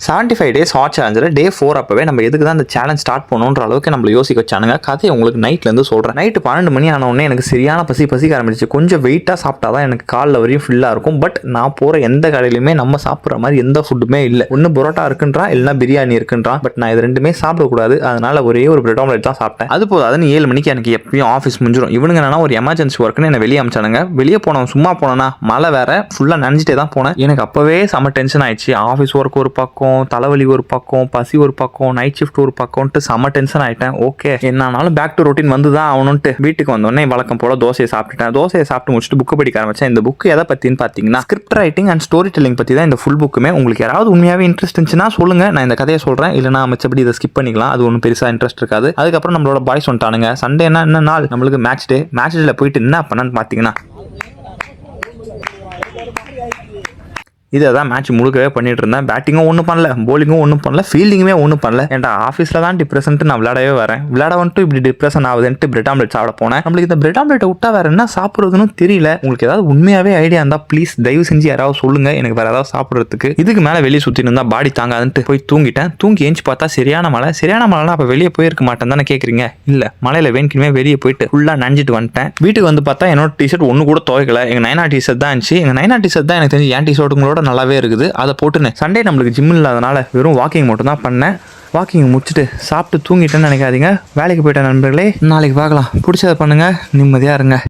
75 days hot சேலஞ்சில் டே 4 அப்பவே நம்ம எதுக்கு தான் அந்த சேலஞ்ச் ஸ்டார்ட் பண்ணணுன்ற அளவுக்கு நம்மள யோசிக்க வச்சானுங்க. கதையை உங்களுக்கு நைட்லேருந்து சொல்கிறேன். நைட்டு 12 மணி ஆனவுடனே எனக்கு சரியான பசிக்க ஆரம்பிச்சு. கொஞ்சம் வெயிட்டாக சாப்பிட்டா தான் எனக்கு காலில் வரையும் ஃபில்லாக இருக்கும். பட் நான் போகிற எந்த கடையிலுமே நம்ம சாப்பிட்ற மாதிரி எந்த ஃபுட்டுமே இல்லை. ஒன்று பரோட்டா இருக்குன்றான், இல்லைனா பிரியாணி இருக்குன்றான். பட் நான் இது ரெண்டுமே சாப்பிடக்கூடாது. அதனால ஒரே ஒரு பிரெட் ஆம்லெட் தான் சாப்பிட்டேன். அது போதும். அதுன்னு 7 மணிக்கு எனக்கு எப்பயும் ஆஃபீஸ் முடிஞ்சிடும். இவனுங்க என்னன்னா ஒரு எமர்ஜென்சி ஒர்க்குன்னு என்னை வெளியே அமிச்சானுங்க. வெளியே போனவன் சும்மா போனேன்னா மழை வேற ஃபுல்லாக நனைஞ்சிட்டே தான் போனேன். எனக்கு அப்போவே செம டென்ஷன் ஆயிடுச்சு. ஆஃபீஸ் ஒர்க் ஒரு பக்கம், தலைவலி ஒரு பக்கம், பசி ஒரு பக்கம், நைட் ஷிஃப்ட் ஒரு பக்கம்ட்டு செம டென்ஷன் ஆயிட்டேன். ஓகே என்னாலும் பேக் டு ரொட்டீன் வந்து தான் ஆகணும்ட்டு வீட்டுக்கு வந்தோடனே வழக்கம் போல தோசையை சாப்பிட்டுட்டேன். தோசையை சாப்பிட்டு முடிச்சுட்டு புக்கு படிக்க ஆரம்பிச்சேன். இந்த புக் எதை பற்றின்னு பார்த்தீங்கன்னா script writing and story telling பற்றி தான் இந்த ஃபுல் புக்குமே. உங்களுக்கு யாராவது உண்மையாகவே இன்ட்ரெஸ்ட் இருந்துச்சுன்னா சொல்லுங்க, நான் இந்த கதையை சொல்கிறேன். இல்லைனா மிச்சப்படி இதை ஸ்கிப் பண்ணிக்கலாம். அது ஒன்றும் பெருசாக இன்ட்ரெஸ்ட் இருக்காது. அதுக்கப்புறம் நம்மளோட பாய்ஸ் வந்துட்டானுங்க. சண்டேனா என்ன நாள் நம்மளுக்கு மேட்ச் டே. மேட்ச் டேல போயிட்டு என்ன பண்ணான்னு பார்த்தீங்கன்னா இதை தான் மேட்ச் முழுக்கவே பண்ணிட்டு இருந்தேன். பேட்டிங்கும் ஒன்றும் பண்ணல, போலிங்கும் ஒன்றும் பண்ணல, ஃபீல்டிங்குமே ஒன்றும் பண்ணல. ஏன்டா ஆஃபீஸில் தான் டிப்ரெஷன்ட்டு நான் விளையாடவே வரேன். விளையாட வந்துட்டு இப்படி டிப்ரெஷன் ஆகுதுன்ட்டு பிரெட் ஆம்லெட் சாப்பிட போனேன். நம்மளுக்கு இந்த பிரெட் ஆம்லெட்டை விட்டா வேற என்ன சாப்பிட்றதுன்னு தெரியல. உங்களுக்கு ஏதாவது உண்மையாகவே ஐடியா இருந்தால் ப்ளீஸ் தயவு செஞ்சு யாராவது சொல்லுங்க, எனக்கு வேற ஏதாவது சாப்பிட்றதுக்கு. இதுக்கு மேலே வெளியே சுற்றிட்டு இருந்தால் பாடி தாங்காதுன்ட்டு போய் தூங்கிட்டேன். தூங்கி ஏஞ்சி பார்த்தா சரியான மழைனா அப்போ வெளியே போயிருக்க மாட்டேன் தானே கேட்குறீங்க? இல்லை, மழையில் வேணுக்குமே வெளியே போயிட்டு ஃபுல்லாக நஞ்சிட்டு வந்துட்டேன். வீட்டுக்கு வந்து பார்த்தா என்னோட டிஷர்ட் ஒன்று கூட துவைக்கல. எங்கள் நைனா டிஷர்ட் தான் இருந்துச்சு. எங்கள் நைனா டிஷர்ட் தான் எனக்கு தெரிஞ்சு என் டிஷர்ட்டுங்களோட நல்லாவே இருக்குது. அதை போட்டுனேன். சண்டே நம்மளுக்கு ஜிம் இல்லாதனால வெறும் வாக்கிங் மட்டும் தான் பண்ணேன். வாக்கிங் முடிச்சுட்டு சாப்பிட்டு தூங்கிட்டேன்னு நினைக்காதீங்க. வேலைக்கு போயிட்டேன் நண்பர்களே. நாளைக்கு பார்க்கலாம். பிடிச்சதை பண்ணுங்க, நிம்மதியாக இருங்க.